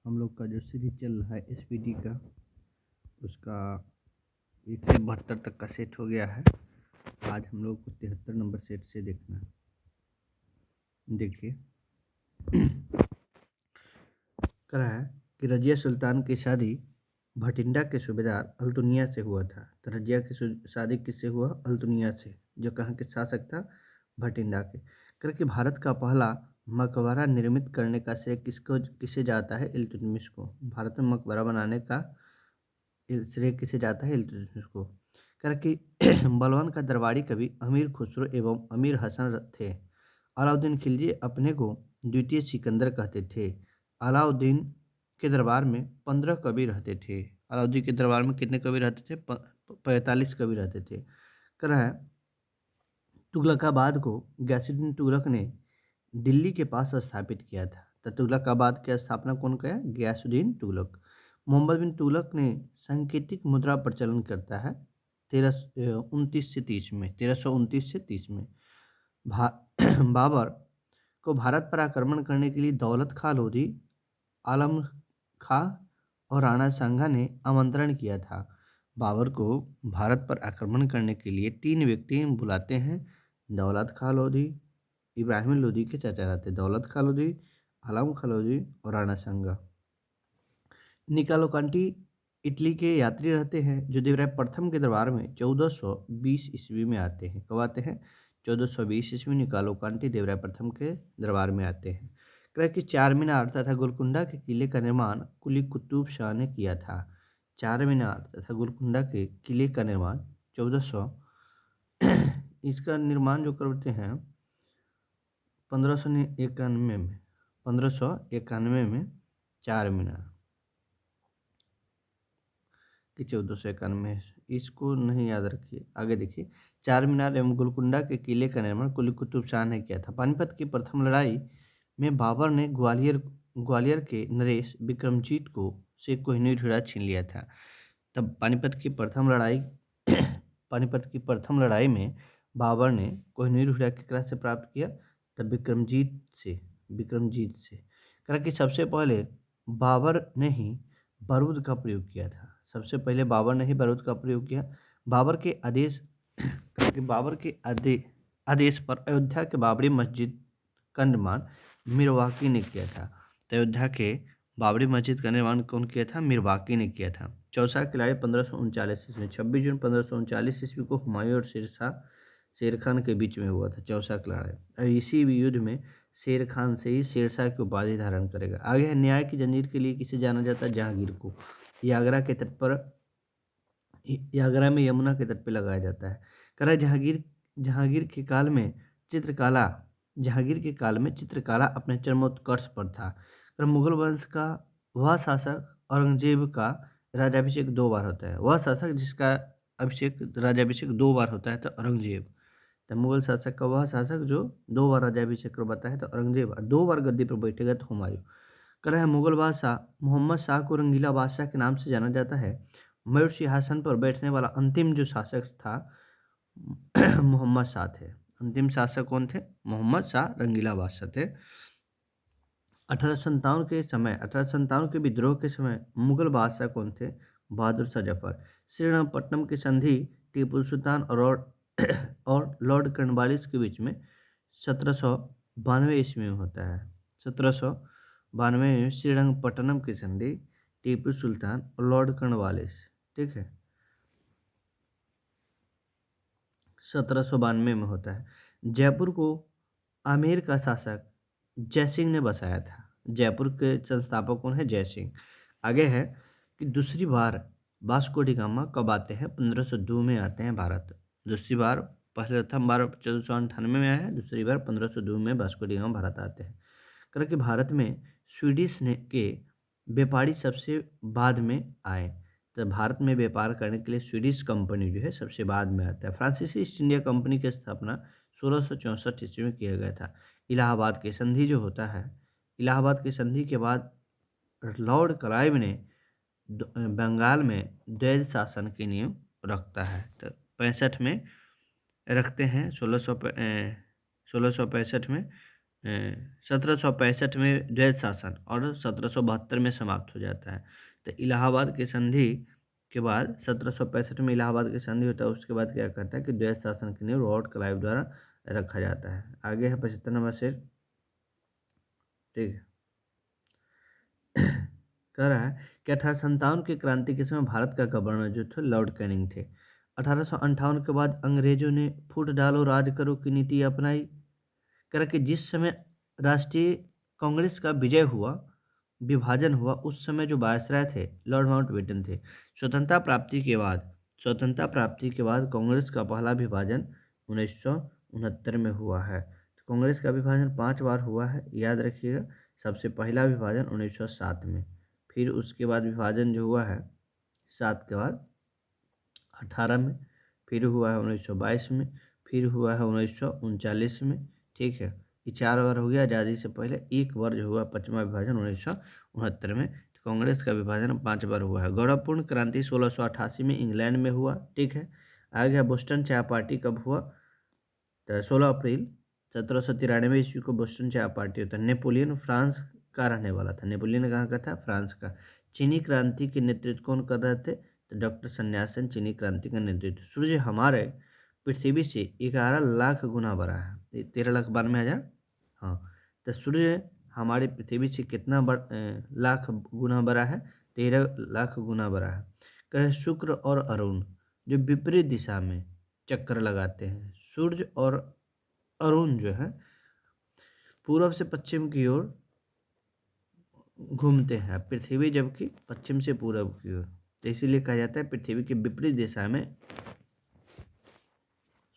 हम लोग का जो सीरीज चल रहा है एसपीटी का, उसका 1 से 72 तक का सेट हो गया है। आज हम लोग को 73 नंबर सेट से देखना है। देखिए कह रहा है कि रजिया सुल्तान की शादी भटिंडा के सूबेदार अल्तुनिया से हुआ था। तो रजिया की शादी किससे हुआ? अल्तुनिया से, जो कहाँ के शासक था? भटिंडा के। कह कि भारत का पहला मकबरा निर्मित करने का श्रेय किसे जाता है? इल्तुतमिश को। भारत में मकबरा बनाने का श्रेय किसे जाता है? इल्तुतमिश को। कह कि बलवान का दरबारी कवि अमीर खुसरो एवं अमीर हसन थे। अलाउद्दीन खिलजी अपने को द्वितीय सिकंदर कहते थे। अलाउद्दीन के दरबार में 15 कवि रहते थे। अलाउद्दीन के दरबार में कितने कवि रहते थे? 45 कवि रहते थे। कह रहा है तुगलकाबाद को गयासुद्दीन तुगलक ने दिल्ली के पास स्थापित किया था। तो तुगलकाबाद की स्थापना कौन किया? गयासुद्दीन तुगलक। मोहम्मद बिन तुगलक ने सांकेतिक मुद्रा प्रचलन करता है 1329 से 30 में। 1329 से 30 में बाबर को भारत पर आक्रमण करने के लिए दौलत खां लोधी, आलम खां और राणा सांगा ने आमंत्रण किया था। बाबर को भारत पर आक्रमण करने के लिए 3 व्यक्ति बुलाते हैं। दौलत खां लोधी, इब्राहिम लोधी के चाचा रहते, दौलत खां लोधी, आलम खां लोधी और राणा सांगा। निकालो कांटी इटली के यात्री रहते हैं, जो देवराय प्रथम के दरबार में 1420 ईस्वी में आते हैं। कब आते हैं? 1420 ईस्वी निकालो कांटी देवराय प्रथम के दरबार में आते हैं। कह कि 4 मीनार तथा गोलकुंडा के किले का निर्माण कुली कुतुब शाह ने किया था। 4 मीनार तथा गोलकुंडा के किले का निर्माण 1400 इसका निर्माण जो करते हैं 1591 में। 1591 में 4 मीनार कि 1491, इसको नहीं याद रखिए, आगे देखिए। 4 मीनार एवं गोलकुंडा के किले का निर्माण कुली कुतुब शाह ने किया था। पानीपत की प्रथम लड़ाई में बाबर ने ग्वालियर के नरेश विक्रमजीत को से कोहिनूर हीरा छीन लिया था। तब पानीपत की प्रथम लड़ाई में बाबर ने कोहिनूर हीरा केकरा से प्राप्त किया? तब विक्रमजीत से। कहा कि सबसे पहले बाबर ने ही बारूद का प्रयोग किया था। सबसे पहले बाबर ने ही बारूद का प्रयोग किया। बाबर के आदेश पर अयोध्या के बाबरी मस्जिद का निर्माण मिरवाकी ने किया था। तो अयोध्या के बाबरी मस्जिद का निर्माण कौन किया था? मिरवाकी ने किया था। चौसा की लड़ाई 1539 ईस्वी, 26 जून 1539 ईस्वी को हुमायूं और शेर खान के बीच में हुआ था चौसा की लड़ाई। और इसी युद्ध में शेर खान से ही शेरशाह की उपाधि धारण करेगा। आगे है न्याय की जंजीर के लिए किसे जाना जाता है? जहांगीर को। ये आगरा में यमुना के तट पर लगाया जाता है। कह रहा है जहांगीर के काल में चित्रकला अपने चरमोत्कर्ष पर था। मुगल वंश का वह शासक औरंगजेब का राज्याभिषेक 2 बार होता है। वह शासक जिसका राज्याभिषेक 2 बार होता है तो औरंगजेब। तो मुगल शासक का वह शासक जो 2 बार राज्याभिषेक करवाता है तो औरंगजेब, और 2 बार गद्दी पर बैठेगा तो हुमायूं। कह रहा है मुगल बादशाह मोहम्मद शाह को रंगीला बादशाह के नाम से जाना जाता है। मयूर सिंहासन पर बैठने वाला अंतिम जो शासक था मोहम्मद शाह थे। अंतिम शासक कौन थे? मोहम्मद शाह रंगीला बादशाह थे। 1857 के विद्रोह के समय मुगल बादशाह कौन थे? बहादुर शाह जफर। श्रीरंगपट्टनम की संधि टीपू सुल्तान और लॉर्ड कर्नवालिस के बीच में 1792 ईस्वी में होता है। 1792 में श्रीरंगपट्टनम की संधि टीपू सुल्तान और लॉर्ड कर्नवालिस, ठीक है, 1792 में होता है। जयपुर को आमेर का शासक जयसिंह ने बसाया था। जयपुर के संस्थापक कौन है? जयसिंह। आगे है कि दूसरी बार वास्को डी गामा कब आते हैं? 1502 में आते हैं भारत। दूसरी बार, प्रथम बार 1498 में आया है, दूसरी बार 1502 में वास्को डी गामा भारत आते हैं। कह कि भारत में स्वीडिश के व्यापारी सबसे बाद में आए। तो भारत में व्यापार करने के लिए स्वीडिश कंपनी जो है सबसे बाद में आता है। फ्रांसीसी ईस्ट इंडिया कंपनी की स्थापना 1664 ईस्वी में किया गया था। इलाहाबाद की संधि जो होता है, इलाहाबाद की संधि के बाद लॉर्ड क्लाइव ने बंगाल में द्वैध शासन की नींव रखता है। तो 65 में रखते हैं, 1665 में 1765 में द्वैत शासन और 1772 में समाप्त हो जाता है। तो इलाहाबाद की संधि के बाद 1765 में इलाहाबाद की संधि होता है, उसके बाद क्या करता है कि द्वैत शासन की नींव लॉर्ड क्लाइव द्वारा रखा जाता है। आगे है 75 नंबर से, ठीक है। कह रहा है कि 1857 की क्रांति के समय भारत का गवर्नर जो थे लॉर्ड कैनिंग थे। 1858 के बाद अंग्रेजों ने फूट डालो राज करो की नीति अपनाई। कह रहा कि जिस समय राष्ट्रीय कांग्रेस का विजय हुआ, विभाजन हुआ, उस समय जो वायसराय थे लॉर्ड माउंटबेटन थे। स्वतंत्रता प्राप्ति के बाद कांग्रेस का पहला विभाजन 1969 में हुआ है। तो कांग्रेस का विभाजन 5 बार हुआ है, याद रखिएगा। सबसे पहला विभाजन 1907 में, फिर उसके बाद विभाजन जो हुआ है 7 के बाद 18 में, फिर हुआ है 1922 में, फिर हुआ है 1939 में, ठीक है। ये 4 बार हो गया आज़ादी से पहले। एक बार जो हुआ 5वां विभाजन 1969 में। तो कांग्रेस का विभाजन 5 बार हुआ है। गौरवपूर्ण क्रांति 1688 में इंग्लैंड में हुआ, ठीक है। आ गया बोस्टन चाय पार्टी कब हुआ, तो 16 अप्रैल 1793 ईस्वी को बोस्टन चाय पार्टी होता है। नेपोलियन फ्रांस का रहने वाला था। नेपोलियन कहाँ का था, फ्रांस का। चीनी क्रांति के नेतृत्व कौन कर रहे थे, तो डॉक्टर सन्यासन चीनी क्रांति का नेतृत्व। सूर्य हमारे पृथ्वी से 11 लाख गुना बड़ा है, 13,92,000। हाँ, तो सूर्य हमारे पृथ्वी से कितना लाख गुना बड़ा है, 13 लाख गुना बड़ा है। कहे शुक्र और अरुण जो विपरीत दिशा में चक्कर लगाते हैं। सूर्य और अरुण जो है पूर्व से पश्चिम की ओर घूमते हैं, पृथ्वी जबकि पश्चिम से पूर्व की ओर। तो इसीलिए कहा जाता है पृथ्वी के विपरीत दिशा में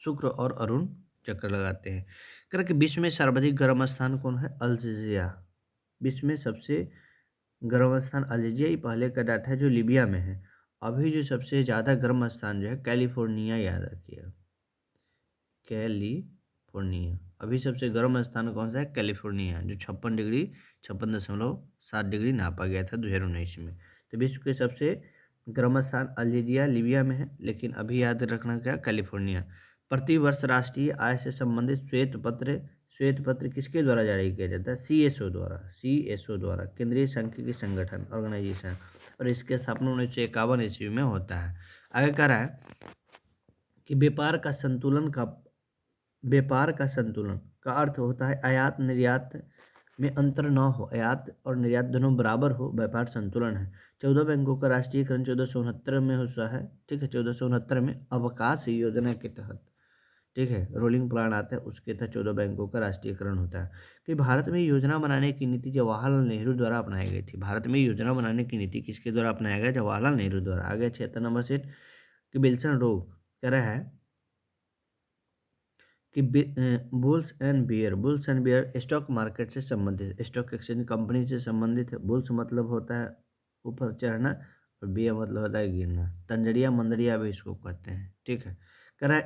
शुक्र और अरुण चक्कर लगाते हैं। कह कि विश्व में सर्वाधिक गर्म स्थान कौन है, अल्जीरिया। विश्व में सबसे गर्म स्थान अल्जीरिया ही पहले का डाटा है जो लीबिया में है। अभी जो सबसे ज़्यादा गर्म स्थान जो है कैलिफोर्निया, याद रखिएगा, कैलिफोर्निया। अभी सबसे गर्म स्थान कौन सा है, कैलिफोर्निया, जो 56.7 डिग्री नापा गया था 2019 में। तो विश्व के सबसे गर्म स्थान अल्जीरिया लीबिया में है, लेकिन अभी याद रखना क्या, कैलिफोर्निया। प्रतिवर्ष राष्ट्रीय आय से संबंधित श्वेत पत्र किसके द्वारा जारी किया जाता है, सीएसओ द्वारा, केंद्रीय सांख्यिकी संगठन ऑर्गेनाइजेशन, और इसकी स्थापना 1951 ईस्वी में होता है। आगे कह रहा है कि व्यापार का संतुलन का अर्थ होता है आयात निर्यात में अंतर न हो, आयात और निर्यात दोनों बराबर हो, व्यापार संतुलन है। 14 बैंकों का राष्ट्रीयकरण 1469 में हुआ है, ठीक है। 1469 में अवकाश योजना के तहत, ठीक है, रोलिंग प्लान आता है, उसके तहत 14 बैंकों का राष्ट्रीयकरण होता है। कि भारत में योजना बनाने की नीति जवाहरलाल नेहरू द्वारा अपनाई गई थी। भारत में योजना बनाने की नीति किसके द्वारा अपनाया गया, जवाहरलाल नेहरू द्वारा। आगे 76 नंबर से कि विल्सन रोग कह रहा है कि bulls and bear stock market से संबंधित, स्टॉक एक्सचेंज कंपनी से संबंधित है। बुल्स मतलब होता है ऊपर चढ़ना, और बियर मतलब होता है गिरना। तंजड़िया मंदड़िया भी इसको कहते हैं, ठीक है। कह रहा है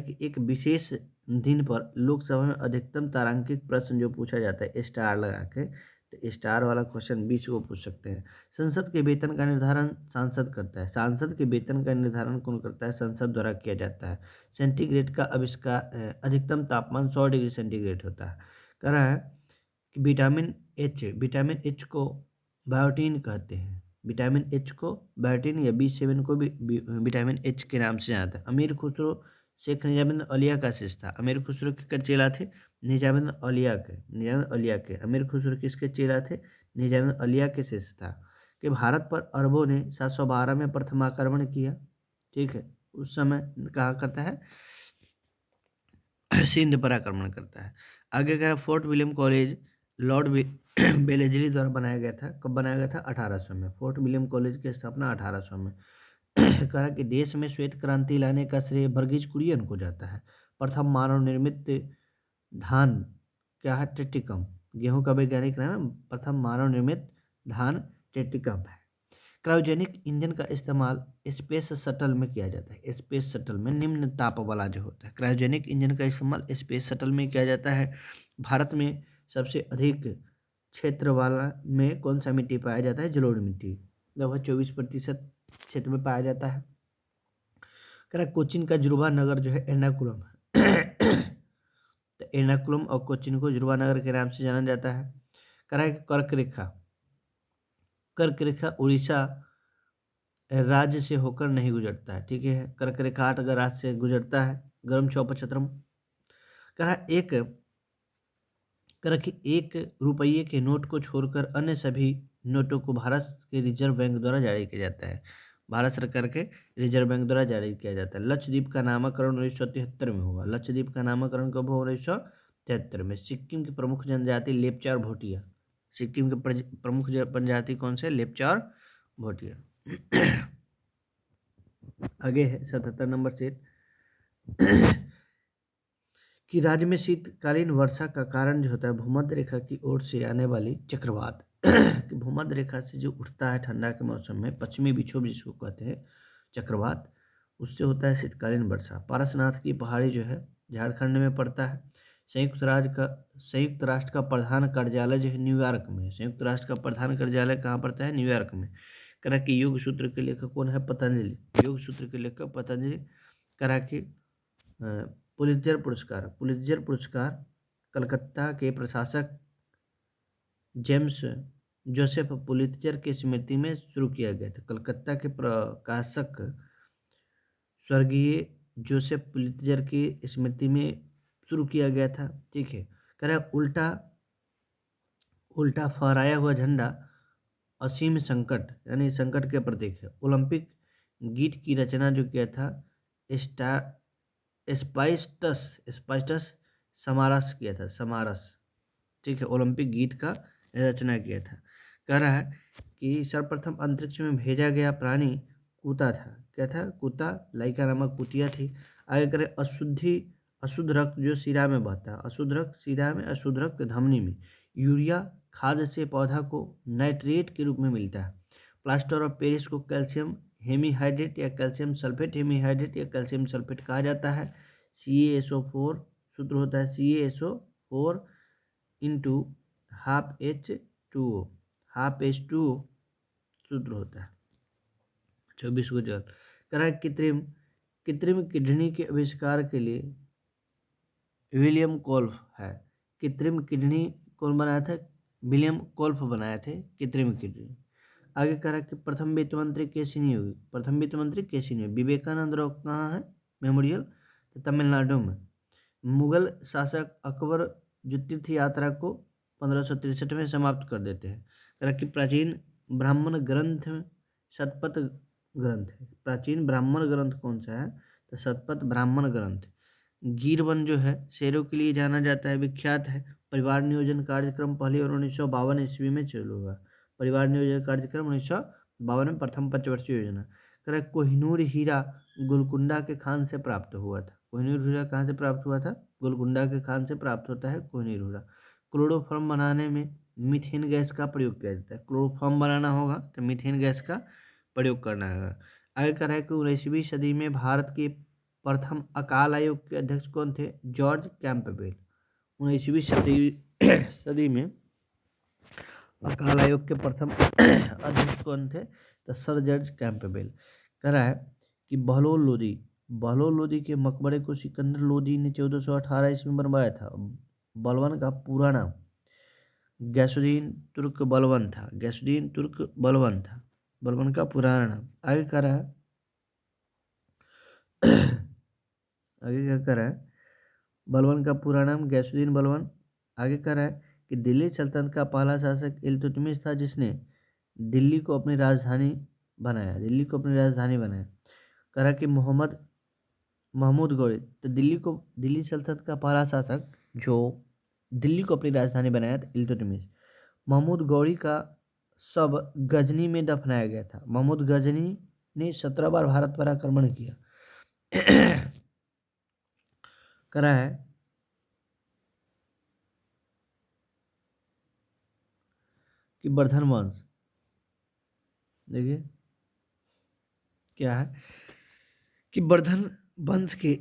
कि एक विशेष दिन पर लोकसभा में अधिकतम तारांकित प्रश्न जो पूछा जाता है स्टार लगा के, तो स्टार वाला क्वेश्चन 20 को पूछ सकते हैं। संसद के वेतन का निर्धारण सांसद करता है। सांसद के वेतन का निर्धारण कौन करता है, संसद द्वारा किया जाता है। सेंटीग्रेड का आविष्कार, अधिकतम तापमान 100 डिग्री सेंटीग्रेड होता है। कह रहा है कि विटामिन एच को बायोटीन कहते हैं। विटामिन एच को बायोटीन या B7 को भी विटामिन एच के नाम से जाता है। अमीर खुसरो शेख निजामुद्दीन औलिया का शिष्य था। अमीर खुसरो किसके चेला थे, निजामुद्दीन औलिया के। अमीर खुसरो किसके चेला थे, निजामुद्दीन औलिया के शिष्य था। कि भारत पर अरबों ने 712 में प्रथम आक्रमण किया, ठीक है। उस समय कहा करता है सिंध पर आक्रमण करता है। आगे का फोर्ट विलियम कॉलेज लॉर्ड बेलेजली द्वारा बनाया गया था। कब बनाया गया था, 1800 में। फोर्ट विलियम कॉलेज की स्थापना 1800 में। कहा कि देश में श्वेत क्रांति लाने का श्रेय वर्गीज कुरियन को जाता है। प्रथम मानव निर्मित धान क्या है, टेटिकम। गेहूं का वैज्ञानिक नाम है, प्रथम मानव निर्मित धान टेटिकम है। क्रायोजेनिक इंजन का इस्तेमाल स्पेस शटल में किया जाता है। स्पेस शटल में निम्न ताप वाला जो होता है, क्रायोजेनिक इंजन का इस्तेमाल स्पेस शटल में किया जाता है। भारत में सबसे अधिक क्षेत्र वाला में कौन सा मिट्टी पाया जाता है, जलोढ़ मिट्टी, लगभग 24% क्षेत्र में पाया जाता है। कह रहा कोचीन का जुर्बा नगर जो है एर्नाकुलम है। तो एर्नाकुलम और कोच्चिन को ध्रुवा नगर के नाम से जाना जाता है। कह रहा है कि कर्क रेखा उड़ीसा राज्य से होकर नहीं गुजरता है, ठीक है। कर्क रेखा अगर राज्य से गुजरता है, गर्म चौपचत्रम। कह रहा है एक रुपये के नोट को छोड़कर अन्य सभी नोटों को भारत के रिजर्व बैंक द्वारा जारी किया जाता है। भारत सरकार के रिजर्व बैंक द्वारा जारी किया जाता है। लक्षद्वीप का नामकरण 1973 में हुआ। लक्षद्वीप का नामकरण कब हुआ? 1973 में। सिक्किम की प्रमुख जनजाति लेप्चा और भोटिया। सिक्किम की प्रमुख जनजाति कौन से? लेप्चा और भोटिया। आगे है 77 नंबर से कि राज्य में शीतकालीन वर्षा का कारण जो होता है भूमध्य रेखा की ओर से आने वाली चक्रवात। कि भूमध्य रेखा से जो उठता है ठंडा के मौसम में पश्चिमी विक्षोभ जिसको कहते हैं चक्रवात, उससे होता है शीतकालीन वर्षा। पारसनाथ की पहाड़ी जो है झारखंड में पड़ता है। संयुक्त राष्ट्र का प्रधान कार्यालय जो है न्यूयॉर्क में। संयुक्त राष्ट्र का प्रधान कार्यालय कहाँ पड़ता है? न्यूयॉर्क में। करा कि योग सूत्र के लेखक कौन है? पतंजलि। योग सूत्र के लेखक पतंजलि। करा कि पुलित्जर पुरस्कार कलकत्ता के प्रशासक जेम्स जोसेफ पुलित्जर की स्मृति में शुरू किया गया था। कलकत्ता के प्रकाशक स्वर्गीय जोसेफ पुलित्जर की स्मृति में शुरू किया गया था, ठीक है। कह रहा है उल्टा फहराया हुआ झंडा असीम संकट यानी संकट के प्रतीक है। ओलंपिक गीत की रचना जो किया था स्पाइस्टस समारस किया था। समारस, ठीक है। ओलंपिक गीत का रचना किया था। कह रहा है कि सर्वप्रथम अंतरिक्ष में भेजा गया प्राणी कूता था। क्या था? कूता। लाइका नामक कुतिया थी। आगे करें अशुद्ध रक्त जो शिरा में बहता है। अशुद्ध रक्त शिरा में, अशुद्ध रक्त धमनी में। यूरिया खाद से पौधा को नाइट्रेट के रूप में मिलता है। प्लास्टर ऑफ पेरिस को कैल्शियम हेमीहाइड्रेट या कैल्शियम सल्फेट हेमीहाइड्रेट या कैल्शियम सल्फेट कहा जाता है। CaSO4 सूत्र होता है CaSO4 इंटू ½ H2O सूत्र होता है 24 को जल। कह रहा है कृत्रिम किडनी के आविष्कार के लिए विलियम कोल्फ है। कृत्रिम किडनी कौन बनाया था? विलियम कोल्फ बनाए थे कृत्रिम किडनी। आगे कह रहा है कि प्रथम वित्त मंत्री केसी नियोगी। विवेकानंद रॉक कहाँ है? मेमोरियल, तो तमिलनाडु में। मुगल शासक अकबर जो तीर्थ यात्रा को 1563 में समाप्त कर देते हैं। कह रहा कि प्राचीन ब्राह्मण ग्रंथ शतपथ ग्रंथ है। प्राचीन ब्राह्मण ग्रंथ कौन सा है? तो शतपथ ब्राह्मण ग्रंथ। गीरवन जो है शेरों के लिए जाना जाता है, विख्यात है। परिवार नियोजन कार्यक्रम पहली बार 1952 ईस्वी में चालू हुआ। परिवार नियोजन कार्यक्रम 1952 में प्रथम पंचवर्षीय योजना। कह रहा कोहिनूर हीरा गोलकुंडा के खान से प्राप्त हुआ था। कोहिनूर हीरा कहाँ से प्राप्त हुआ था? गोलकुंडा के खान से प्राप्त होता है कोहिनूर हीरा। क्लोरोफॉर्म बनाने में मीथेन गैस का प्रयोग किया जाता है। क्लोरोफॉर्म बनाना होगा तो मीथेन गैस का प्रयोग करना होगा। आगे कह रहा है कि 19वीं सदी में भारत के प्रथम अकाल आयोग के अध्यक्ष कौन थे? George Campbell. 19वीं सदी में अकाल आयोग के प्रथम अध्यक्ष कौन थे? तो सर जॉर्ज कैंपबेल। कह रहा है कि बहलोल लोदी के मकबरे को सिकंदर लोदी ने 1418 ईस्वी में बनवाया था। बलबन का पूरा नाम गैसुद्दीन तुर्क बलबन था। बलबन का पुराना नाम। आगे कह रहा है आगे क्या कह रहा है? बलबन का पूरा नाम गैसुद्दीन बलबन। आगे कह रहा है कि दिल्ली सल्तनत का पहला शासक इल्तुतमिश था जिसने दिल्ली को अपनी राजधानी बनाया। कह रहा कि महमूद गौरी। तो दिल्ली सल्तनत का पहला शासक जो दिल्ली को अपनी राजधानी बनाया था इल्तुतमिश। महमूद गौरी का शव गजनी में दफनाया गया था। महमूद गजनी ने 17 बार भारत पर आक्रमण किया। करा है कि वर्धन वंश, देखिए क्या है कि वर्धन वंश के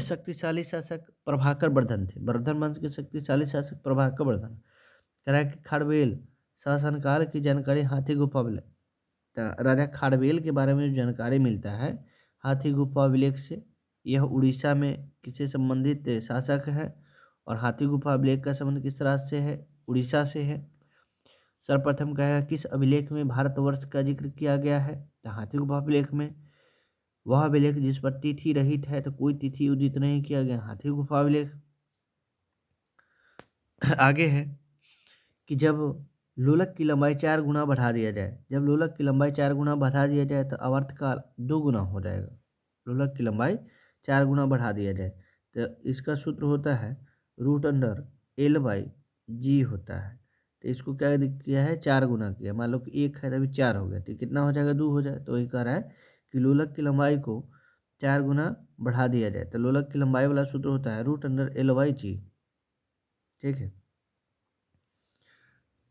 शक्तिशाली शासक प्रभाकर वर्धन थे। वर्धन वंश के शक्तिशाली शासक प्रभाकर वर्धन। कह रहा है कि खारवेल शासनकाल की जानकारी हाथी गुफा राजा खारवेल के बारे में जो जानकारी मिलता है हाथी गुफा अभिलेख से। यह उड़ीसा में किससे संबंधित शासक है? और हाथी गुफा अभिलेख का संबंध किस राज्य से है? उड़ीसा से है। सर्वप्रथम कहेगा किस अभिलेख में भारतवर्ष का जिक्र किया गया है? तो हाथी गुफा अभिलेख में। वह अभिलेख जिस पर तिथि रहित है, तो कोई तिथि उदित नहीं किया गया, हाथी गुफा अभिलेख। आगे है कि जब लोलक की लंबाई 4 गुना बढ़ा दिया जाए, जब लोलक की लंबाई 4 गुना बढ़ा दिया जाए तो आवर्तकाल 2 गुना हो जाएगा। लोलक की लंबाई 4 गुना बढ़ा दिया जाए तो इसका सूत्र होता है √L/G होता है। तो इसको क्या किया है? 4 गुना किया। मान लो कि 1 है तभी 4 हो गया, तो कितना हो जाएगा? 2 हो जाए। तो वही कह रहा है कि लोलक की लंबाई को 4 गुना बढ़ा दिया जाए, तो लोलक की लंबाई वाला सूत्र होता है √L/G। ठीक है।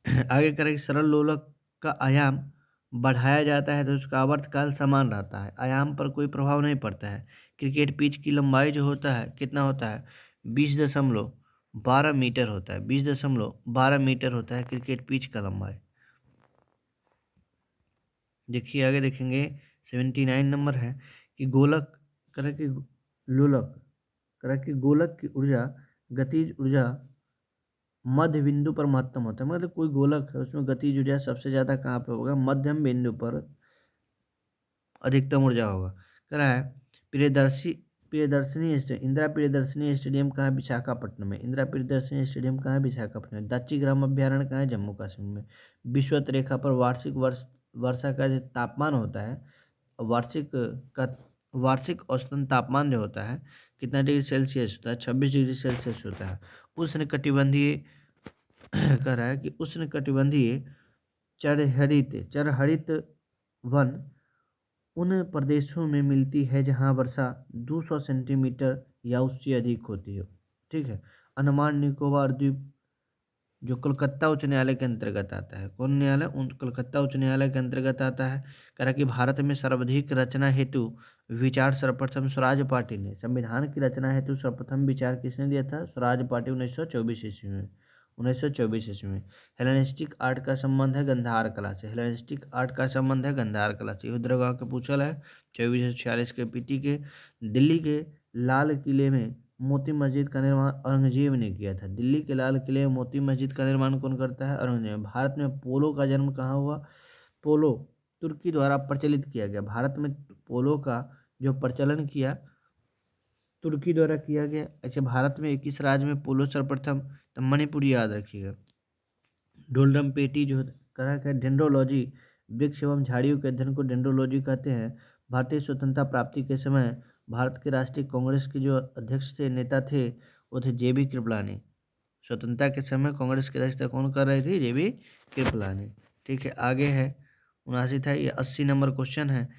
आगे करें, सरल लोलक का आयाम बढ़ाया जाता है तो उसका आवर्तकाल समान रहता है, आयाम पर कोई प्रभाव नहीं पड़ता है। क्रिकेट पिच की लंबाई जो होता है कितना होता है? 20.12 मीटर होता है। 20.12 मीटर होता है क्रिकेट पिच का लंबाई। देखिए आगे देखेंगे 79 नंबर है कि गोलक करें कि लोलक करें कि गोलक की ऊर्जा गतिज ऊर्जा मध्य बिंदु पर महत्तम होता है। मतलब कोई गोलक है उसमें गतिज ऊर्जा सबसे ज़्यादा कहाँ पे होगा? मध्यम बिंदु पर अधिकतम ऊर्जा होगा। कह रहा है प्रियदर्शी प्रियदर्शनी इंदिरा प्रियदर्शनी स्टेडियम कहाँ है? विशाखापट्टनम में। इंदिरा प्रियदर्शनी स्टेडियम कहाँ है? विशाखापट्टनम में। दाची ग्राम अभ्यारण्य कहाँ है? जम्मू कश्मीर में। विषुवत रेखा पर वार्षिक वर्षा का जो तापमान होता है, वार्षिक का वार्षिक औसतन तापमान जो होता है कितना डिग्री सेल्सियस होता है? 26 डिग्री सेल्सियस होता है। उष्णकटिबंधीय कह रहा है कि उष्णकटिबंधीय चरहरित वन उन प्रदेशों में मिलती है जहां वर्षा 200 सेंटीमीटर या उससे अधिक होती है। ठीक है। अंडमान निकोबार द्वीप जो कोलकाता उच्च न्यायालय के अंतर्गत आता है, कौन न्यायालय? कोलकाता उच्च न्यायालय के अंतर्गत आता है। कह रहा कि भारत में सर्वाधिक रचना हेतु विचार सर्वप्रथम स्वराज पार्टी ने, संविधान की रचना हेतु सर्वप्रथम विचार किसने दिया था? स्वराज पार्टी 1924 ईस्वी में। 1924 ईस्वी में। हेलेनिस्टिक आर्ट का संबंध है गंधार कला से। हेलेनिस्टिक आर्ट का संबंध है गंधार कला से। युद्धगाह के पूछल है 2446 के पीटी के। दिल्ली के लाल किले में मोती मस्जिद का निर्माण औरंगजेब ने किया था। दिल्ली के लाल किले में मोती मस्जिद का निर्माण कौन करता है? औरंगजेब। भारत में पोलो का जन्म कहाँ हुआ? पोलो तुर्की द्वारा प्रचलित किया गया। भारत में पोलो का जो प्रचलन किया तुर्की द्वारा किया गया। अच्छा, भारत में किस राज्य में पोलो सर्वप्रथम? तो मणिपुर याद रखिएगा। ढोलडम पेटी जो करा है डेंड्रोलॉजी, वृक्ष एवं झाड़ियों के अध्ययन को डेंड्रोलॉजी कहते हैं। भारतीय स्वतंत्रता प्राप्ति के समय भारत के राष्ट्रीय कांग्रेस के जो अध्यक्ष थे, नेता थे, वो थे JB कृपलानी। स्वतंत्रता के समय कांग्रेस की अध्यक्षता कौन कर रही थी? JB कृपलानी। ठीक है। आगे है 79 था, ये 80 नंबर क्वेश्चन है,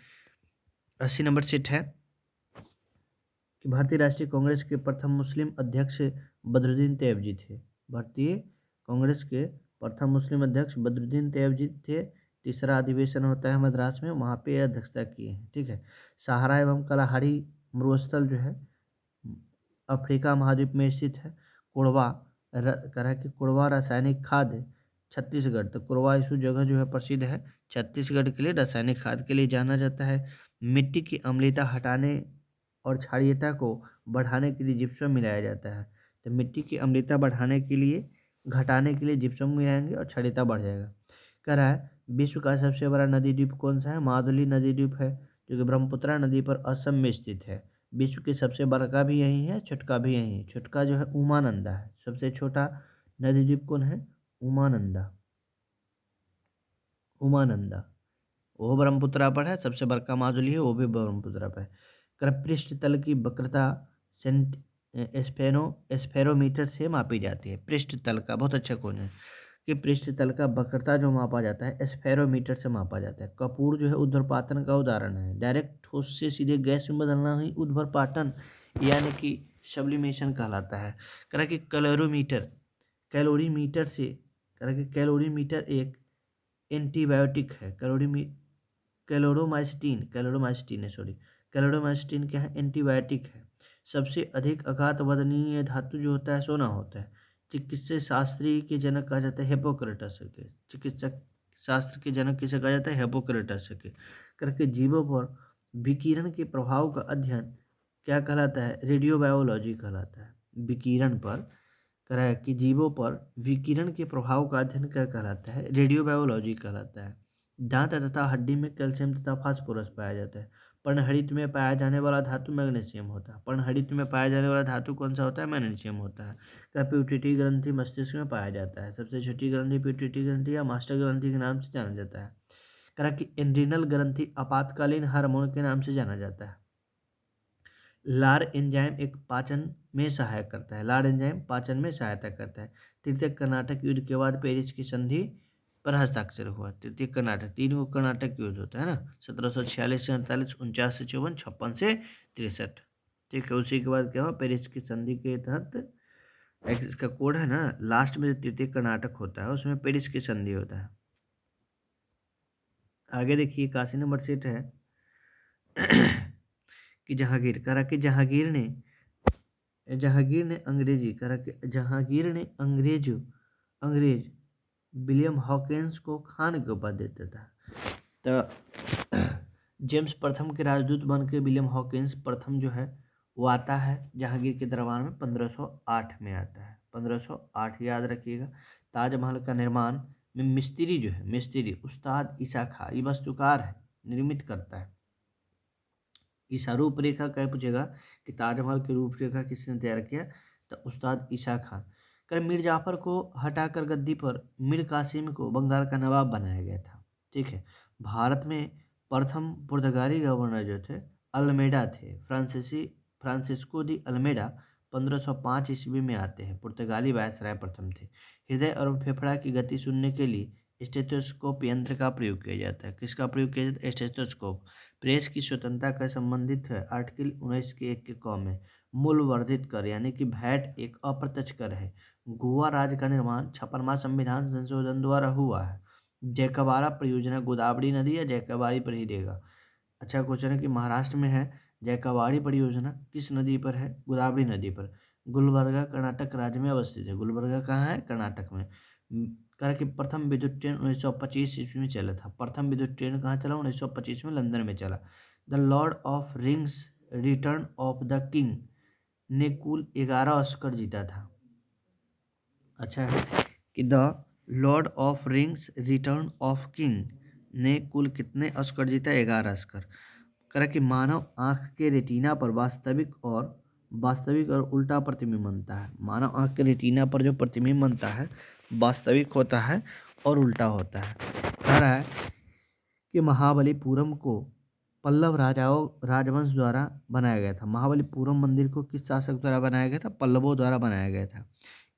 80 नंबर सीट है कि भारतीय राष्ट्रीय कांग्रेस के प्रथम मुस्लिम अध्यक्ष बदरुद्दीन तैयबजी थे। भारतीय कांग्रेस के प्रथम मुस्लिम अध्यक्ष बदरुद्दीन तैयबजी थे। तीसरा अधिवेशन होता है मद्रास में, वहाँ पे अध्यक्षता किए हैं। ठीक है। सहारा एवं कलाहारी मरुस्थल जो है अफ्रीका महाद्वीप में स्थित है। कोरबा कह रहा है कि कोरबा रासायनिक खाद छत्तीसगढ़, तो कोरबा इस जगह जो है प्रसिद्ध है छत्तीसगढ़ के लिए, रासायनिक खाद के लिए जाना जाता है। मिट्टी की अम्लता हटाने और क्षारीयता को बढ़ाने के लिए जिप्सम मिलाया जाता है। तो मिट्टी की अम्लता बढ़ाने के लिए, घटाने के लिए जिप्सम मिलाएंगे और क्षारीयता बढ़ जाएगा। कह रहा है विश्व का सबसे बड़ा नदी द्वीप कौन सा है? माजुली नदी द्वीप है, जो कि ब्रह्मपुत्रा नदी पर असम में स्थित है। विश्व की सबसे बड़का भी यही है, छोटका भी यही है। छोटका जो है उमानंदा है। सबसे छोटा नदी द्वीप कौन है? उमानंदा। उमानंदा वो ब्रह्मपुत्रा पर है। सबसे बड़का माजुली है, वो भी ब्रह्मपुत्रा पर है। पृष्ठ तल की वक्रता सेंट स्फेरोमीटर से मापी जाती है। पृष्ठ तल का बहुत अच्छा क्वेश्चन है कि पृष्ठ तल का वक्रता जो मापा जाता है स्फेरोमीटर से मापा जाता है। कपूर जो है ऊर्ध्वपातन का उदाहरण है। डायरेक्ट ठोस से सीधे गैस में बदलना ही ऊर्ध्वपातन यानी कि सब्लिमेशन कहलाता है। कह रहा कि कैलोरीमीटर से कह रहा कि कैलोरीमीटर एक एंटीबायोटिक है। कैलोरोमाइसिटीन क्या है? एंटीबायोटिक है। सबसे अधिक आघात वदनीय धातु जो होता है सोना होता है। चिकित्सा शास्त्री के जनक कहा जाता है हिप्पोक्रेटस के। चिकित्सक शास्त्र के जनक किसे कहा जाता है? हिप्पोक्रेटस के। करके जीवों पर विकिरण के प्रभाव का अध्ययन क्या कहलाता है? रेडियोबायोलॉजी कहलाता है। विकिरण पर कह रहा है कि जीवों पर विकिरण के प्रभाव का अध्ययन क्या कहलाता है? रेडियोबायोलॉजी कहलाता है। दांत तथा हड्डी में कैल्शियम तथा फास्फोरस पाया जाता है। पर्णहरित में पाया जाने वाला धातु मैग्नीशियम होता है। पर्णहरित में पाया जाने वाला धातु कौन सा होता है? मैग्नीशियम होता है। क्या पिट्यूटरी ग्रंथि मस्तिष्क में पाया जाता है? सबसे छोटी ग्रंथि पिट्यूटरी ग्रंथि या मास्टर ग्रंथि के नाम से जाना जाता है। कह रहा कि एड्रिनल ग्रंथि आपातकालीन हार्मोन के नाम से जाना जाता है। लार एंजाइम एक पाचन में सहायक करता है। लार एंजाइम पाचन में सहायता करता है। तृतीय कर्नाटक युद्ध के बाद पेरिस की संधि पर हस्ताक्षर हुआ। तृतीय कर्नाटक, तीन को कर्नाटक युद्ध होता है ना, 1746 से 48, 49 से 54, 56 से 63। ठीक है, उसी के बाद क्या हुआ? पेरिस की संधि के तहत इसका कोड है ना, लास्ट में जो तृतीय कर्नाटक होता है उसमें पेरिस की संधि होता है। आगे देखिए, 81 नंबर सीट है कि जहांगीर, कह रहा कि जहांगीर ने अंग्रेज विलियम हॉकिंस को खान के उपाधि देता था। तो जेम्स प्रथम के राजदूत बन के विलियम हॉकिंस प्रथम जो है वो आता है जहांगीर के दरबार में 1508 में आता है। 1508 याद रखिएगा। ताजमहल का निर्माण में मिस्त्री उस्ताद ईसा खां, ये वास्तुकार है, निर्मित करता है। ईसा रूपरेखा क्या पूछेगा कि ताजमहल की रूपरेखा किसने तैयार किया? तो उस्ताद ईसा खान। कर मीर जाफर को हटाकर गद्दी पर मीर कासिम को बंगाल का नवाब बनाया गया था। ठीक है, भारत में प्रथम पुर्तगाली गवर्नर जो थे अल्मेडा थे। फ्रांसिस्को दी अल्मेडा 1505 ईस्वी में आते हैं। पुर्तगाली वायसराय प्रथम थे। हृदय और फेफड़ा की गति सुनने के लिए स्टेथोस्कोप यंत्र का प्रयोग किया जाता है। किसका प्रयोग किया जाता है? स्टेथोस्कोप। प्रेस की स्वतंत्रता का संबंधित है आर्टिकल 19 के 1 के क में। मूल्य वर्धित कर यानी कि वैट एक अप्रत्यक्ष कर है। गोवा राज्य का निर्माण 56वां संविधान संशोधन द्वारा हुआ है। जैकबारा परियोजना गोदावरी नदी या जैकबारी पर ही देगा। अच्छा क्वेश्चन है कि महाराष्ट्र में है जैकबारी परियोजना, किस नदी पर है? गोदावरी नदी पर। गुलबर्गा कर्नाटक राज्य में अवस्थित है। गुलबर्गा कहाँ है? कर्नाटक में। कह कि प्रथम विद्युत ट्रेन 1925 ईस्वी में चला था। प्रथम विद्युत ट्रेन कहाँ चला? 1925 में लंदन में चला। The Lord of rings return of the king ने कुल 11 ऑस्कर जीता था। अच्छा है कि the Lord of rings return of king ने कुल कितने ऑस्कर जीता? 11 ऑस्कर। कह कि मानव आँख के रेटिना पर वास्तविक और उल्टा प्रतिबिंब बनता है। मानव आँख के रेटिना पर जो प्रतिबिंब बनता है वास्तविक होता है और उल्टा होता है। कह रहा है कि महाबलीपुरम को पल्लव राजवंश द्वारा बनाया गया था। महाबलीपुरम मंदिर को किस शासक द्वारा बनाया गया था? पल्लवों द्वारा बनाया गया था।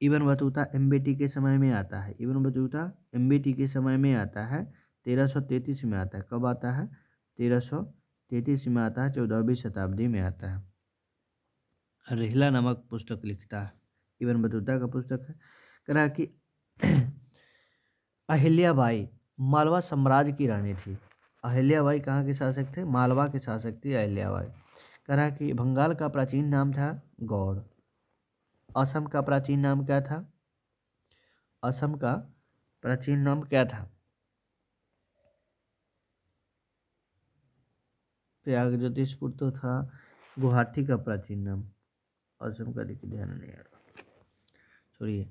इब्न बतूता एम्बेटी के समय में आता है। इब्न बतूता एम्बेटी के समय में आता है। 1333 में आता है। कब आता है? 1333 में आता है। 14वीं शताब्दी में आता है। रिहला नामक पुस्तक लिखता है। इब्न बतूता का पुस्तक है। कह रहा कि अहिल्याबाई मालवा साम्राज्य की रानी थी। अहिल्याबाई कहाँ के शासक थे? मालवा के शासक थी अहिल्याबाई। कह रहा कि बंगाल का प्राचीन नाम था गौड़। असम का प्राचीन नाम क्या था? असम का प्राचीन नाम क्या था? प्रयागज्योतिषपुर तो था। गुवाहाटी का प्राचीन नाम। असम का देखिए ध्यान नहीं आ रहा, छोड़िए।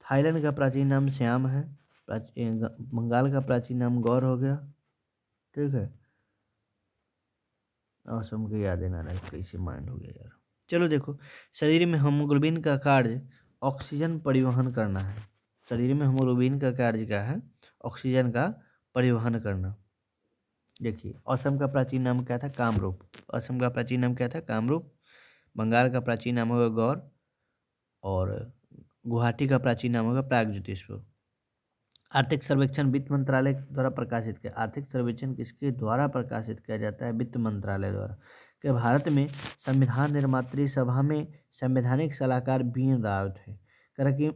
थाईलैंड का प्राचीन नाम श्याम है। बंगाल का प्राचीन नाम गौर हो गया। ठीक है, असम के याद ना रहा, कैसे माइंड हो गया यार। चलो देखो, शरीर में हीमोग्लोबिन का कार्य ऑक्सीजन परिवहन करना है। शरीर में हीमोग्लोबिन का कार्य क्या है? ऑक्सीजन का परिवहन करना। देखिए, असम का प्राचीन नाम क्या था? कामरूप। असम का प्राचीन नाम क्या था? कामरूप। बंगाल का प्राचीन नाम होगा गौर, और गुवाहाटी का प्राचीन नाम होगा प्रागज्योतिषपुर। आर्थिक सर्वेक्षण वित्त मंत्रालय द्वारा प्रकाशित किया। आर्थिक सर्वेक्षण किसके द्वारा प्रकाशित किया जाता है? वित्त मंत्रालय द्वारा। कि भारत में संविधान निर्मात्री सभा में संवैधानिक सलाहकार बीएन राव थे। कह कि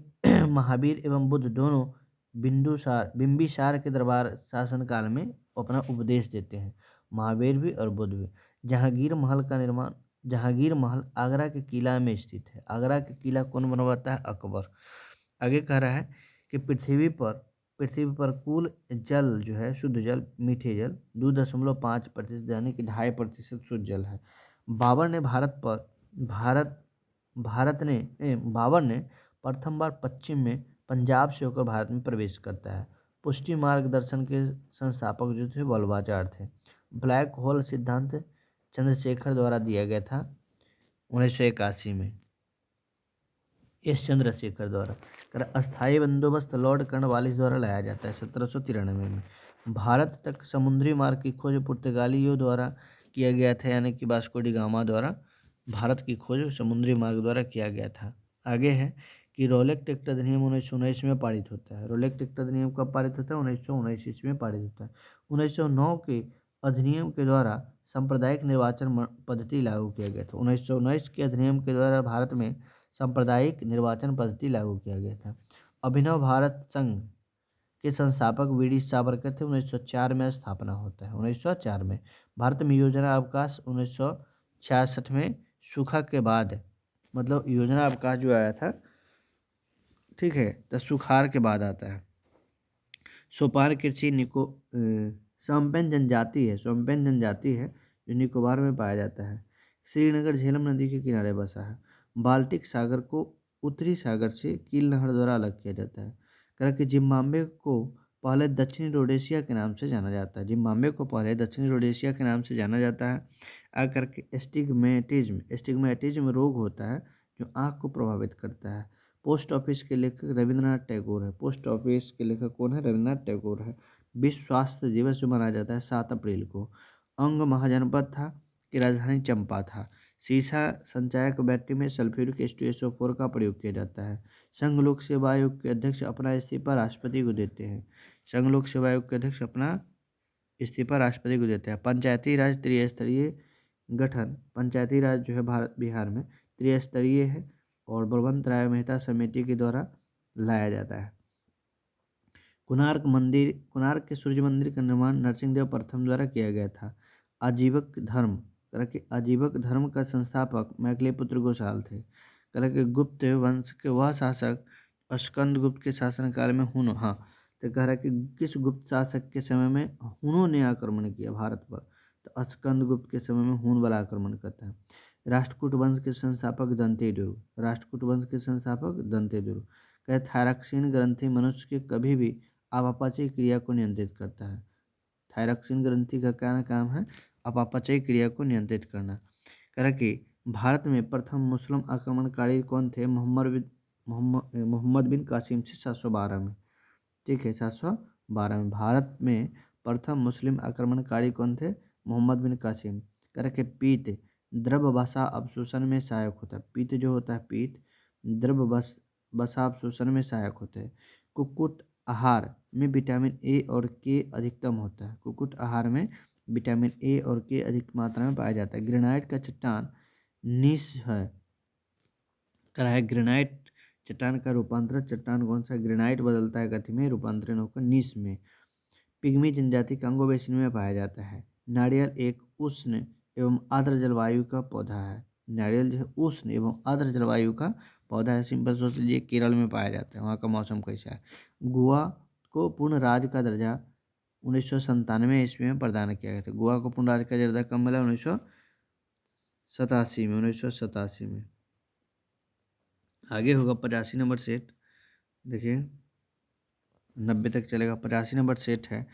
महावीर एवं बुद्ध दोनों बिंबिसार के दरबार शासनकाल में अपना उपदेश देते हैं। महावीर भी और बुद्ध भी। जहांगीर महल आगरा के किला में स्थित है। आगरा के किला कौन बनवाता है? अकबर। आगे कह रहा है कि पृथ्वी पर कुल जल जो है शुद्ध जल, मीठे जल 2.5% यानी कि 2.5% शुद्ध जल है। बाबर ने प्रथम बार पश्चिम में पंजाब से होकर भारत में प्रवेश करता है। पुष्टि मार्गदर्शन के संस्थापक जो थे वल्लभाचार्य थे। ब्लैक होल सिद्धांत चंद्रशेखर द्वारा दिया गया था 1981 में, एस चंद्रशेखर द्वारा। अस्थायी बंदोबस्त लॉर्ड कर्नवालिस द्वारा लाया जाता है 1793 में। भारत तक समुद्री मार्ग की खोज पुर्तगालियों द्वारा किया गया था, यानी कि वास्को डी गामा द्वारा भारत की खोज समुद्री मार्ग द्वारा किया गया था। आगे है कि रोलेक्ट एक्ट अधिनियम 1919 में पारित होता है। रोलेक्ट एक्ट अधिनियम कब पारित होता है? 1919 ईस्वी में पारित होता है। 1909 के अधिनियम के द्वारा सांप्रदायिक निर्वाचन पद्धति लागू किया गया था। 1919 के अधिनियम के द्वारा भारत में सांप्रदायिक निर्वाचन पद्धति लागू किया गया था। अभिनव भारत संघ के संस्थापक वी.डी. सावरकर थे। 1904 में स्थापना होता है। 1904 में भारत में योजना अवकाश 1966 में सूखा के बाद, मतलब योजना अवकाश जो आया था, ठीक है, तो सुखाड़ के बाद आता है। सोपान कृषि सोम्पेन जनजाति है, सोम्पेन जनजाति है जो निकोबार में पाया जाता है। श्रीनगर झेलम नदी के किनारे बसा है। बाल्टिक सागर को उत्तरी सागर से कील नहर द्वारा अलग किया जाता है। करके जिम्बाब्वे को पहले दक्षिणी रोडेशिया के नाम से जाना जाता है। जिम्बाब्वे को पहले दक्षिणी रोडेशिया के नाम से जाना जाता है। आकर के एस्टिग्मेटिज्म रोग होता है जो आँख को प्रभावित करता है। पोस्ट ऑफिस के लेखक रविंद्रनाथ टैगोर है। पोस्ट ऑफिस के लेखक कौन है? रविंद्रनाथ टैगोर है। विश्व स्वास्थ्य दिवस जो मनाया जाता है 7 अप्रैल को। अंग महाजनपद था कि राजधानी चंपा था। सीसा संचायक बैटरी में सल्फ्यूरिक H2SO4 का प्रयोग किया जाता है। संघ लोक सेवा आयोग के अध्यक्ष अपना इस्तीफा राष्ट्रपति को देते हैं। संघ लोक सेवा आयोग के अध्यक्ष अपना इस्तीफा राष्ट्रपति को देते हैं। पंचायती राज त्रिस्तरीय गठन, पंचायती राज जो है भारत बिहार में त्रिस्तरीय है और बलवंत राय मेहता समिति के द्वारा लाया जाता है। कोणार्क के सूर्य मंदिर का निर्माण नरसिंहदेव प्रथम द्वारा किया गया था। आजीवक धर्म का संस्थापक मैथिलीपुत्र गोसाल थे। गुप्त वंश के वह शासक स्कंदगुप्त के शासनकाल में तो कह रहा कि किस गुप्त शासक के समय में हुनों ने आक्रमण किया भारत पर? तो स्कंदगुप्त के समय में हुन वाला आक्रमण करता है। राष्ट्रकूट वंश के संस्थापक दंतेदुरु। थायरक्सीन ग्रंथि मनुष्य के कभी भी अपापचयी क्रिया को नियंत्रित करता है। थायरक्सीन ग्रंथि का क्या काम है? अपापचयी क्रिया को नियंत्रित करना। कि भारत में प्रथम मुस्लिम आक्रमणकारी कौन थे? मोहम्मद बिन कासिम से 712 में, ठीक है, 712 में। भारत में प्रथम मुस्लिम आक्रमणकारी कौन थे? मोहम्मद बिन कासिम। पीत द्रव वसा अवशोषण में सहायक होता है। पीत जो होता है, पीत द्रव वसा अवशोषण में सहायक होता है। कुक्कुट आहार में विटामिन ए और के अधिकतम होता है। कुक्कुट आहार में विटामिन ए और के अधिक मात्रा में पाया जाता है। ग्रेनाइट का चट्टान नीस है। ग्रेनाइट चट्टान का रूपांतरण चट्टान कौन सा? ग्रेनाइट बदलता है गति में, रूपांतरण होकर नीस में। पिग्मी जनजाति कांगो बेसिन में पाया जाता है। नारियल एक उष्ण एवं आर्द्र जलवायु का पौधा है। नारियल जो है उष्ण एवं आर्द्र जलवायु का पौधा है। सिंपल सोच लीजिए केरल में पाया जाता है, वहाँ का मौसम कैसा है। गोवा को पूर्ण राज्य का दर्जा 1997 ईस्वी में प्रदान किया गया था। गोवा को पूर्ण राज्य का दर्जा कब मिला? 1987 में। आगे होगा 85 नंबर सेट। देखिए 90 तक चलेगा। 85 नंबर सेट है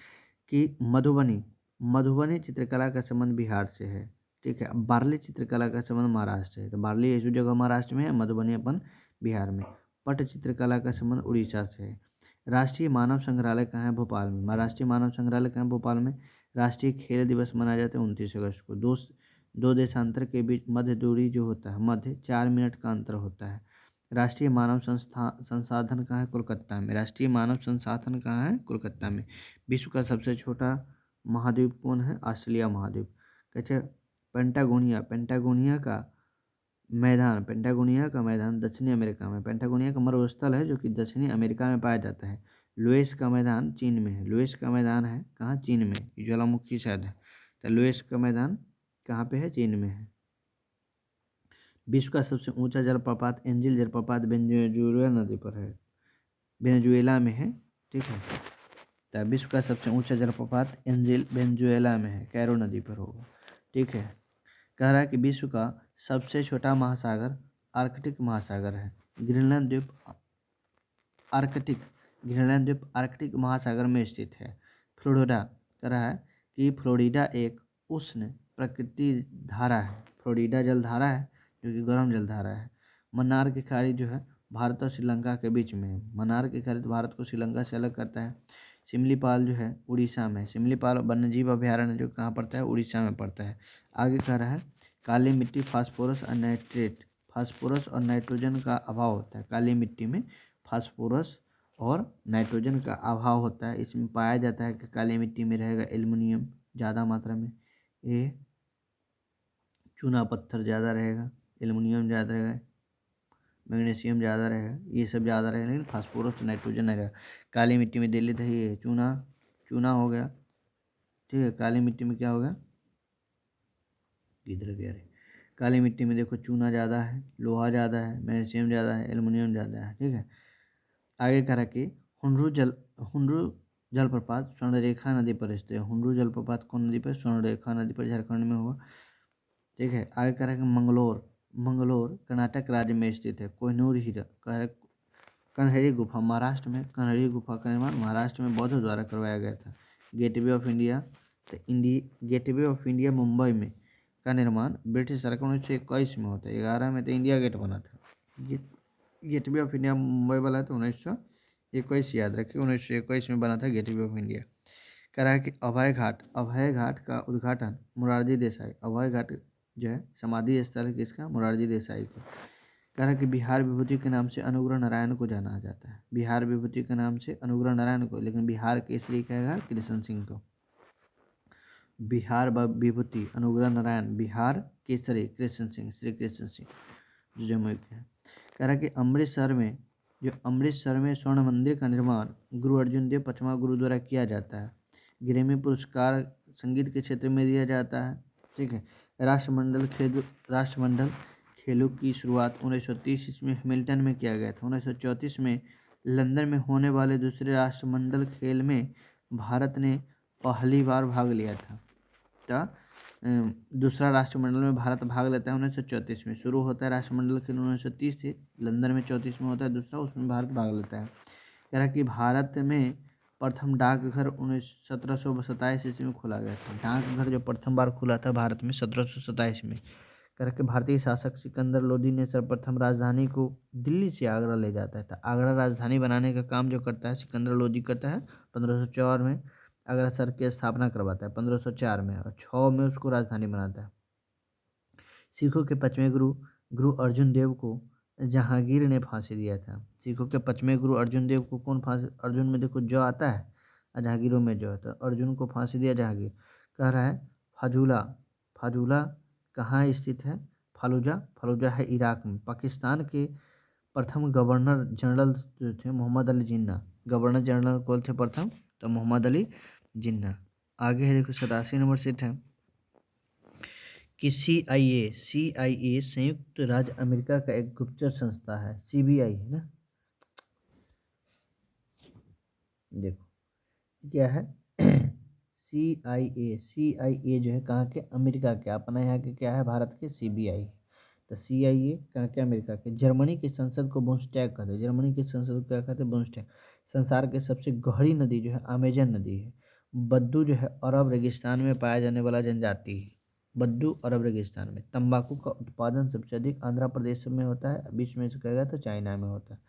कि मधुबनी चित्रकला का संबंध बिहार से है, ठीक है। बार्ली चित्रकला का संबंध महाराष्ट्र है। तो बार्ली ऐसी जगह महाराष्ट्र में है, मधुबनी अपन बिहार में। पट चित्रकला का संबंध उड़ीसा से है। राष्ट्रीय मानव संग्रहालय कहाँ है? भोपाल में। राष्ट्रीय मानव संग्रहालय कहाँ है? भोपाल में। राष्ट्रीय खेल दिवस मनाया जाता है 29 अगस्त को। दो देशांतर के बीच मध्य दूरी जो होता है 4 मिनट का अंतर होता है। राष्ट्रीय मानव संसाधन कहाँ है? कोलकाता में। राष्ट्रीय मानव संसाधन कहाँ है? कोलकाता में। विश्व का सबसे छोटा महाद्वीप कौन है? ऑस्ट्रेलिया महाद्वीप। कहते हैं पेंटागोनिया का मैदान दक्षिणी अमेरिका में। पेंटागोनिया का मरुस्थल है जो कि दक्षिणी अमेरिका में पाया जाता है। लुइस का मैदान चीन में है। लुइस का मैदान है कहाँ? चीन में। ज्वालामुखी शायद है, तो लुइस का मैदान कहाँ पे है? चीन में है। विश्व का सबसे ऊंचा जलप्रपात एंजिल जलप्रपात वेनेजुएला नदी पर है, वेनेजुएला में है, ठीक है। तो विश्व का सबसे ऊंचा जलप्रपात एंजिल वेनेजुएला में है, कैरो नदी पर होगा, ठीक है। कह रहा है कि विश्व का सबसे छोटा महासागर आर्कटिक महासागर है। ग्रीनलैंड द्वीप आर्कटिक ग्रीनलैंड द्वीप आर्कटिक महासागर में स्थित है। फ्लोरिडा कह रहा है कि फ्लोरिडा एक उष्ण प्रकृति धारा है। फ्लोरिडा जलधारा है जो कि गर्म जलधारा है। मन्नार की खाड़ी जो है भारत और श्रीलंका के बीच में है। मन्नार की खाड़ी भारत को श्रीलंका से अलग करता है। सिमलीपाल जो है उड़ीसा में, सिमलीपाल वन्यजीव अभयारण्य जो कहाँ पड़ता है, उड़ीसा में पड़ता है। आगे कह रहा है काली मिट्टी फास्फोरस और नाइट्रेट, फास्फोरस और नाइट्रोजन का अभाव होता है। काली मिट्टी में फास्फोरस और नाइट्रोजन का अभाव होता है। इसमें पाया जाता है कि काली मिट्टी में रहेगा एल्युमिनियम ज़्यादा मात्रा में, ये चूना पत्थर ज़्यादा रहेगा, एल्युमिनियम ज़्यादा रहेगा, मैग्नीशियम ज़्यादा रहेगा, ये सब ज़्यादा रहेगा, लेकिन फास्फोरस नाइट्रोजन नहीं रहेगा। काली मिट्टी में दिल्ली दही है, चूना चूना हो गया, ठीक है। काली मिट्टी में क्या होगा, किधर गया रे, काली मिट्टी में देखो चूना ज़्यादा है, लोहा ज़्यादा है, मैग्नीशियम ज़्यादा है, एल्युमिनियम ज़्यादा है, ठीक है। आगे कह रहा कि हुंड्रू जलप्रपात स्वर्णरेखा नदी पर स्थित है। हुंड्रू जलप्रपात कौन नदी पर, स्वर्णरेखा नदी पर, झारखंड में होगा, ठीक है। आगे कह रहा है कि मंगलोर कर्नाटक राज्य में स्थित है। कोहिनूर हीरा कह रहा है कन्हेरी गुफा महाराष्ट्र में, कन्हेरी गुफा का निर्माण महाराष्ट्र में बौद्धों द्वारा करवाया गया था। गेटवे ऑफ इंडिया, तो गेटवे ऑफ इंडिया मुंबई में का निर्माण ब्रिटिश सरकार 1921 में होता है। 11 में तो इंडिया गेट बना था। गेटवे ऑफ इंडिया मुंबई वाला तो 1921 याद रखिए, 1921 में बना था गेटवे ऑफ इंडिया। कह रहा है कि अभय घाट का उद्घाटन मोरारजी देसाई, अभय घाट जो है समाधि स्थल है किसका, मोरारजी देसाई का। कह रहा है कि बिहार विभूति के नाम से अनुग्रह नारायण को जाना जाता है। बिहार विभूति के नाम से अनुग्रह नारायण को, लेकिन बिहार केसरी कहेगा कृष्ण सिंह को। बिहार विभूति अनुग्रह नारायण, बिहार केसरी कृष्ण सिंह, श्री कृष्ण सिंह जमुई के हैं। कह रहा है कि अमृतसर में स्वर्ण मंदिर का निर्माण गुरु अर्जुन देव पचमा गुरु द्वारा किया जाता है। ग्रैमी पुरस्कार संगीत के क्षेत्र में दिया जाता है, ठीक है। राष्ट्रमंडल खेलों की शुरुआत 1930 ईस्वी में हैमिल्टन में किया गया था। 1934 में लंदन में होने वाले दूसरे राष्ट्रमंडल खेल में भारत ने पहली बार भाग लिया था। दूसरा राष्ट्रमंडल में भारत भाग लेता है 1934 में। शुरू होता है राष्ट्रमंडल खेल 1930 से, लंदन में 34 में होता है दूसरा, उसमें भारत भाग लेता है। कह रहा है कि भारत में प्रथम डाकघर 1727 ईस्वी में खोला गया था। डाकघर जो प्रथम बार खुला था भारत में 1727 में। कह रहा कि भारतीय शासक सिकंदर लोदी ने सर्वप्रथम राजधानी को दिल्ली से आगरा ले जाता है। तो आगरा राजधानी बनाने का काम जो करता है सिकंदर लोदी करता है। 1504 में आगरा शहर की स्थापना करवाता है, 1504 में, और 6 में उसको राजधानी बनाता है। सिखों के 5वें गुरु अर्जुन देव को जहांगीर ने फांसी दिया था। सिखों के 5वें गुरु अर्जुन देव को कौन फांसी, अर्जुन में देखो जो आता है और जहांगीरों में जो आता है, अर्जुन को फांसी दिया जहांगीर। कह रहा है फाजुला कहाँ स्थित है, फालूजा है इराक में। पाकिस्तान के प्रथम गवर्नर जनरल जो थे मोहम्मद अली जिन्ना, गवर्नर जनरल कौन थे प्रथम, तो मोहम्मद अली जिन्ना। आगे है देखो 87 नंबर सीट है कि CIA संयुक्त राज्य अमेरिका का एक गुप्तचर संस्था है। CBI है ना, देखो क्या है CIA जो है कहाँ के, अमेरिका के। अपना यहाँ के क्या है, भारत के CBI। तो CIA कहाँ के, अमेरिका के। जर्मनी की संसद को बुंस्टैग कहते हैं। जर्मनी की संसद को क्या कहते हैं, बुंस्टैग। संसार की सबसे गहरी नदी जो है अमेजन नदी है। बद्दू जो है अरब रेगिस्तान में पाया जाने वाला जनजाति है। बद्दू अरब रेगिस्तान में। तंबाकू का उत्पादन सबसे अधिक आंध्र प्रदेश में होता है, बीच में से कहेगा तो चाइना में होता है।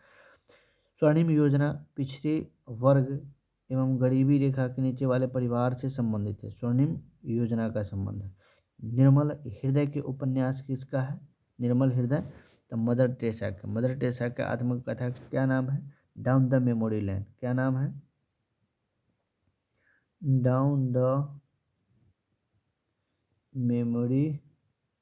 स्वर्णिम योजना पिछड़े वर्ग एवं गरीबी रेखा के नीचे वाले परिवार से संबंधित है। स्वर्णिम योजना का संबंध है। निर्मल हृदय के उपन्यास किसका है, निर्मल हृदय, तो मदर टेरेसा का। मदर टेरेसा का आत्मकथा का क्या नाम है, डाउन द मेमोरी लैन। क्या नाम है, डाउन द मेमोरी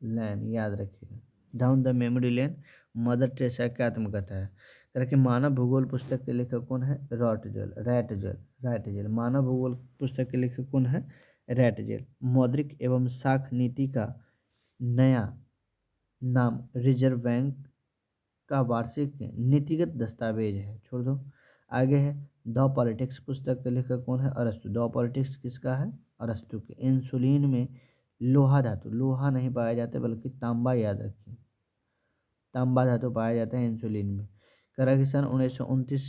लैन, याद रखिएगा, down the memory lane Mother Teresa की आत्मकथा है। तरह के मानव भूगोल पुस्तक के लेखक कौन है, रैटजेल। मानव भूगोल पुस्तक के लेखक कौन है, रैटजेल। मौद्रिक एवं साख नीति का नया नाम रिजर्व बैंक का वार्षिक नीतिगत दस्तावेज है, छोड़ दो। आगे है द पॉलिटिक्स पुस्तक के लेखक कौन है, अरस्तु। द पॉलिटिक्स किसका है, अरस्तु के। इंसुलिन में लोहा धातु, लोहा नहीं पाया जाता बल्कि तांबा, याद रखिए, तांबा धातु पाया जाता है इंसुलिन में। करा कि सन 1929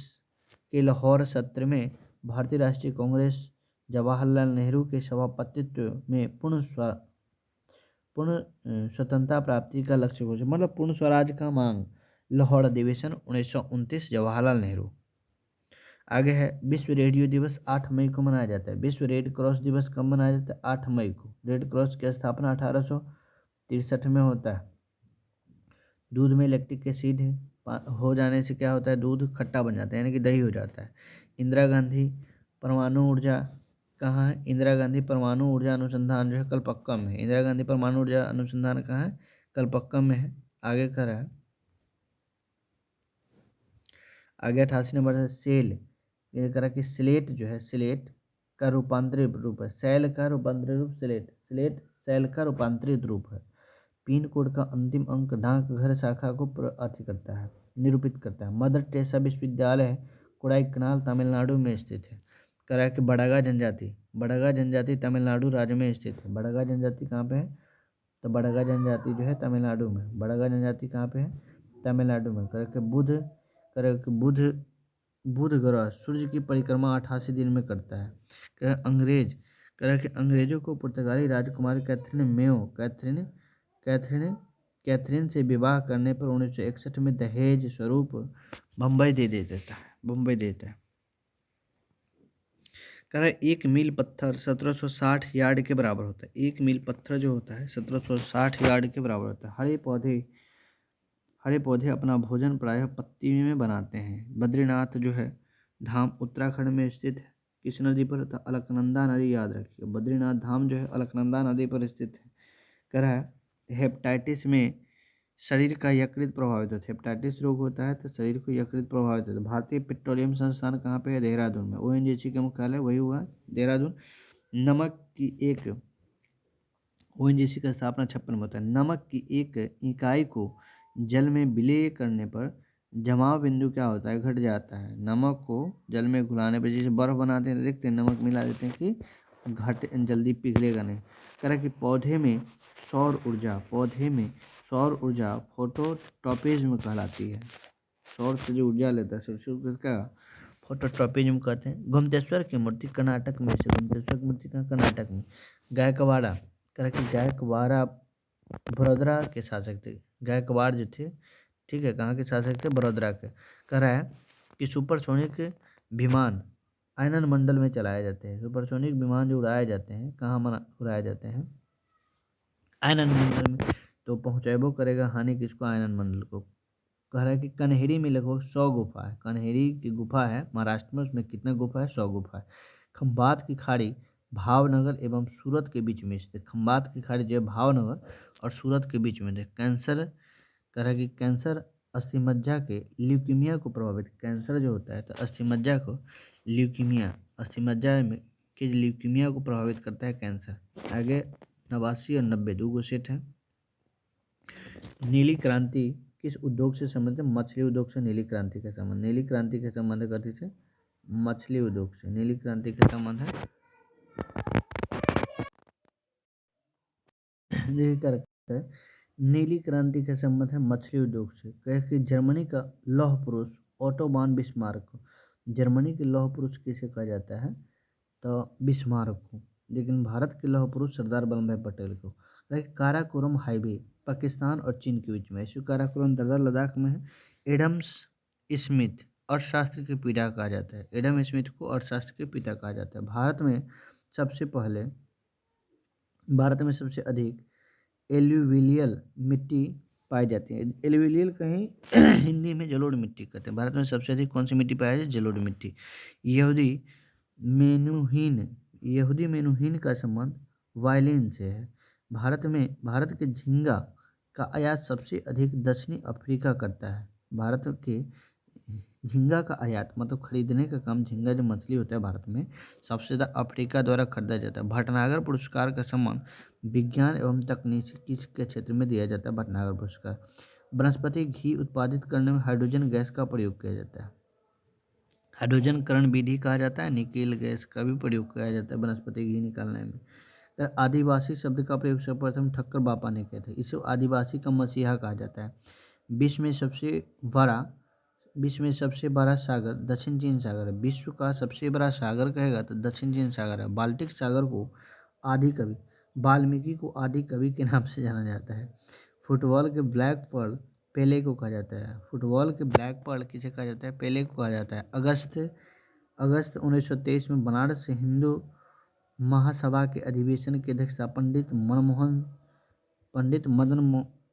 के लाहौर सत्र में भारतीय राष्ट्रीय कांग्रेस जवाहरलाल नेहरू के सभापतित्व में पूर्ण स्वतंत्रता प्राप्ति का लक्ष्य घोषित, मतलब पूर्ण स्वराज का मांग। लाहौर अधिवेशन 1929, जवाहरलाल नेहरू। आगे है विश्व रेडियो दिवस 8 मई को मनाया जाता है। विश्व रेड क्रॉस दिवस कब मनाया जाता है? 8 मई को। रेड क्रॉस की स्थापना 1863 में होता है। दूध में लैक्टिक एसिड हो जाने से क्या होता है? दूध खट्टा बन जाता है, यानी कि दही हो जाता है। इंदिरा गांधी परमाणु ऊर्जा कहाँ है? इंदिरा गांधी परमाणु ऊर्जा अनुसंधान जो है कलपक्कम में है। इंदिरा गांधी परमाणु ऊर्जा अनुसंधान कहाँ है? कलपक्कम में है। आगे कर रहा है, आगे 88 नंबर है सेल। ये करा कि स्लेट जो है, स्लेट का रूपांतरित रूप है। सेल का रूपांतरित रूप स्लेट, स्लेट सेल का रूपांतरित रूप है। पिन कोड का अंतिम अंक डाकघर शाखा को करता है, निरूपित करता है। मदर टेरेसा विश्वविद्यालय कोडाईकनाल तमिलनाडु में स्थित है। करा कि बड़गा जनजाति, बड़गा जनजाति तमिलनाडु राज्य में स्थित है। बड़गा जनजाति कहाँ पे है? तो बड़गा जनजाति जो है तमिलनाडु में। बड़गा जनजाति कहाँ पे है? तमिलनाडु में। करा कि बुध ग्रह सूर्य की परिक्रमा 88 दिन में करता है। कह अंग्रेज, कह कि अंग्रेजों को पुर्तगाली राजकुमारी कैथरीन से विवाह करने पर 1961 में दहेज स्वरूप बम्बई दे देता है, बम्बई देता है। कह रहा है 1 मील पत्थर 1760 यार्ड के बराबर होता है। 1 मील पत्थर जो होता है 1760 यार्ड के बराबर होता है। हरे पौधे अपना भोजन प्रायः पत्ती में बनाते हैं। बद्रीनाथ जो है धाम उत्तराखंड में स्थित है। किस नदी पर? अलकनंदा नदी, याद रखिए। बद्रीनाथ धाम जो है अलकनंदा नदी पर स्थित है। कह रहा है हेपेटाइटिस में शरीर का यकृत प्रभावित होता है। हेपेटाइटिस रोग होता है तो शरीर को यकृत प्रभावित होता है। भारतीय पेट्रोलियम संस्थान कहाँ पे है? देहरादून में। ओएनजीसी का मुख्यालय वही हुआ देहरादून। नमक की एक ओएनजीसी का स्थापना 56 में होता है। नमक की एक इकाई को जल में विलय करने पर जमाव बिंदु क्या होता है? घट जाता है। नमक को जल में घुलाने पर, जैसे बर्फ बनाते हैं देखते हैं, नमक मिला देते हैं कि घट जल्दी पिघलेगा नहीं। कह रहा कि पौधे में सौर ऊर्जा फोटोट्रॉपिज्म कहलाती है। सौर से जो ऊर्जा लेता है सूर्य का फोटोट्रॉपिज्म कहते हैं। गोमतेश्वर की मूर्ति कर्नाटक में से। गोमतेश्वर की मूर्ति कहाँ? कर्नाटक में। गायकवाड़ा, कह रहा कि गायकवाड़ा बड़ौदा के शासक थे। गायकवाड़ जो थे, ठीक है, कहाँ के शासक थे? बड़ौदा के। कह रहा है कि सुपरसोनिक विमान आयनन मंडल में चलाए जाते हैं। सुपरसोनिक विमान जो उड़ाए जाते हैं, कहाँ उड़ाए जाते हैं? आयनन मंडल में। तो पहुँचेबो करेगा हानि किसको? आयनन मंडल को। कह रहा है कि कन्हेरी में लगभग 100 गुफा है। कन्हेरी की गुफा है महाराष्ट्र में, उसमें कितना गुफा है? 100 गुफा है। खंबात की खाड़ी भावनगर एवं सूरत के बीच में स्थित। खंबात की खाड़ी जो है भावनगर और सूरत के बीच में है। कैंसर, कह रहा है कि कैंसर अस्थिमज्जा के ल्यूकीमिया को प्रभावित, कैंसर जो होता है तो अस्थिमज्जा को ल्यूकीमिया, अस्थिमज्जा में के ल्यूकीमिया को प्रभावित करता है कैंसर। आगे 89 और 90 दो गो सेट है। नीली क्रांति किस उद्योग से संबंधित है? मछली उद्योग से नीली क्रांति का संबंध। नीली क्रांति के संबंध कथी से? मछली उद्योग से नीली क्रांति का संबंध है। नीली क्रांति का संबंध है मछली उद्योग से। कहे कि जर्मनी का लौह पुरुष ओटो वान बिस्मार्क, जर्मनी के लौह पुरुष किसे कहा जाता है? तो बिस्मार्क को। लेकिन भारत के लौह पुरुष सरदार वल्लभ भाई पटेल को। कहे कि काराकोरम हाईवे पाकिस्तान और चीन के बीच में। ऐसे काराकोरम दर्रा लद्दाख में है। एडम्स स्मिथ अर्थशास्त्र के पिता कहा जाता है। एडम स्मिथ को अर्थशास्त्र के पिता कहा जाता है। भारत में सबसे अधिक एल्यूवियल मिट्टी पाई जाती है। एल्यूवियल कहीं हिंदी में जलोढ़ मिट्टी कहते हैं। भारत में सबसे अधिक कौन सी मिट्टी पाई जाती है? जलोढ़ मिट्टी। यहूदी मेनुहीन का संबंध वायलिन से है। भारत के झींगा का आयात सबसे अधिक दक्षिणी अफ्रीका करता है। भारत के झींगा का आयात मतलब खरीदने का काम, झींगा जो मछली होता है भारत में सबसे ज़्यादा अफ्रीका द्वारा खरीदा जाता है। भटनागर पुरस्कार का सम्मान विज्ञान एवं तकनीकी के क्षेत्र में दिया जाता है। भटनागर पुरस्कार। वनस्पति घी उत्पादित करने में हाइड्रोजन गैस का प्रयोग किया जाता है। हाइड्रोजन करण विधि कहा जाता है। निकेल गैस का भी प्रयोग किया जाता है वनस्पति घी निकालने में। आदिवासी शब्द का प्रयोग सर्वप्रथम ठक्कर बापा ने किया था। इसे आदिवासी का मसीहा कहा जाता है। विश्व में सबसे बड़ा विश्व में सबसे बड़ा सागर दक्षिण चीन सागर है। विश्व का सबसे बड़ा सागर कहेगा तो दक्षिण चीन सागर है। बाल्टिक सागर को आदि कवि वाल्मीकि को आदि कवि के नाम से जाना जाता है। फुटबॉल के ब्लैक पर्ल पेले को कहा जाता है। फुटबॉल के ब्लैक पर्ल किसे कहा जाता है? पेले को कहा जाता है। अगस्त 1923 में बनारस से हिंदू महासभा के अधिवेशन की अध्यक्षता पंडित मदन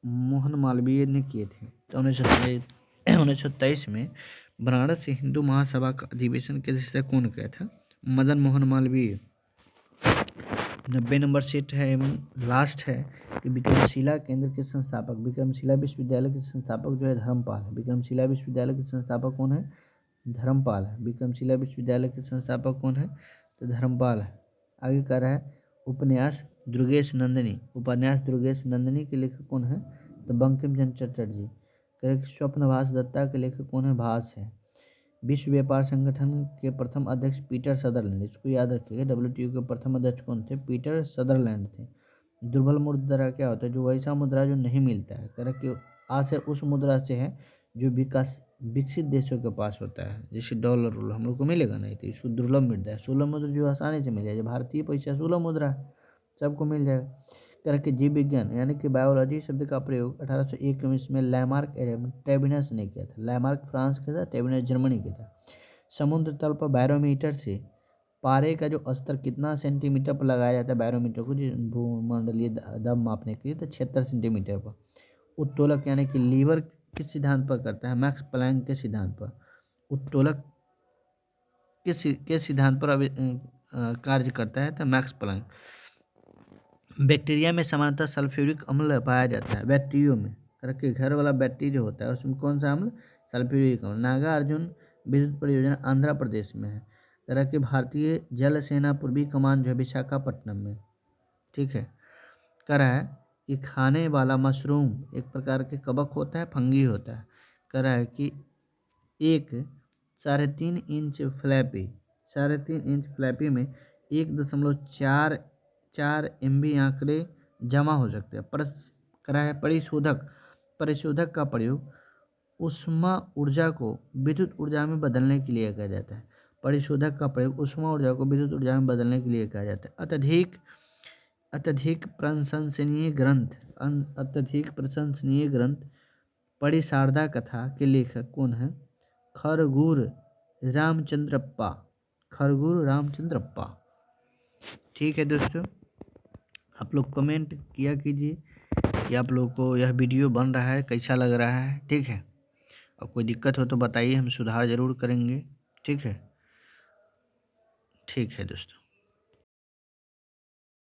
मोहन मालवीय ने किए थे। तो 1923 में बनारस से हिंदू महासभा का अधिवेशन की अध्यक्षता कौन किया था? मदन मोहन मालवीय। 90 नंबर सेट है एवं लास्ट है कि विक्रमशिला केंद्र के संस्थापक विक्रमशिला विश्वविद्यालय के संस्थापक जो है धर्मपाल है। विक्रमशिला विश्वविद्यालय के संस्थापक कौन है? धर्मपाल है। विक्रमशिला विश्वविद्यालय के संस्थापक कौन है? तो धर्मपाल है। आगे कह रहा है उपन्यास दुर्गेश नंदिनी। उपन्यास दुर्गेश नंदिनी के लेखक कौन है? तो बंकिम चंद्र चटर्जी। स्वप्नभास दत्ता के लेखक कौन है? भास है। विश्व व्यापार संगठन के प्रथम अध्यक्ष पीटर सदरलैंड। इसको याद रखिएगा, WTO के प्रथम अध्यक्ष कौन थे? पीटर सदरलैंड थे। दुर्बल मुद्रा क्या होता है? जो वैसा मुद्रा जो नहीं मिलता है। कह रहा कि आशय उस मुद्रा से है जो विकसित देशों के पास होता है। जैसे डॉलर हम लोग को मिलेगा नहीं, तो इसको दुर्लभ मुद्रा है। सुलभ मुद्रा जो आसानी से मिल जाए, भारतीय पैसा सुलभ मुद्रा है, सबको मिल जाएगा। कह रहा कि जीव विज्ञान यानी कि बायोलॉजी शब्द का प्रयोग 1821 में लैमार्क एवं टेबिनस ने किया था। लैमार्क फ्रांस का था, टेबिनस जर्मनी का था। समुद्र तल पर बैरोमीटर से पारे का जो स्तर कितना सेंटीमीटर पर लगाया जाता है? बैरोमीटर को भूमंडलीय दबाव मापने के लिए, तो 76 सेंटीमीटर पर। उत्तोलक यानी कि लीवर किस सिद्धांत पर करता है? मैक्स प्लैंक के सिद्धांत पर। उत्तोलक किस सिद्धांत पर कार्य करता है? तो मैक्स प्लैंक। बैक्टीरिया में सामान्यतः सल्फ्यूरिक अम्ल पाया जाता है। बैक्टीरियो में रखिए, घर वाला बैक्टीरिया जो होता है उसमें कौन सा अम्ल? सल्फ्यूरिक अम्ल। नागार्जुन विद्युत परियोजना आंध्र प्रदेश में है। तरह की भारतीय जल सेना पूर्वी कमान जो है विशाखापट्टनम में। ठीक है। कह रहा है कि खाने वाला मशरूम एक प्रकार के कवक होता है, फंगी होता है। कह रहा है कि एक 3.5 इंच फ्लैपी में 1.4 MB आंकड़े जमा हो सकते हैं। करा है परिशोधक का प्रयोग ऊष्मा ऊर्जा को विद्युत ऊर्जा में बदलने के लिए किया जाता है। परिशोधक का प्रयोग ऊष्मा ऊर्जा को विद्युत ऊर्जा में बदलने के लिए किया जाता है। अत्यधिक प्रशंसनीय ग्रंथ परिशारदा कथा के लेखक कौन है? खरगूर रामचंद्रप्पा। ठीक है दोस्तों, आप लोग कमेंट किया कीजिए कि आप लोग को यह वीडियो बन रहा है कैसा लग रहा है। ठीक है, और कोई दिक्कत हो तो बताइए, हम सुधार ज़रूर करेंगे। ठीक है दोस्तों।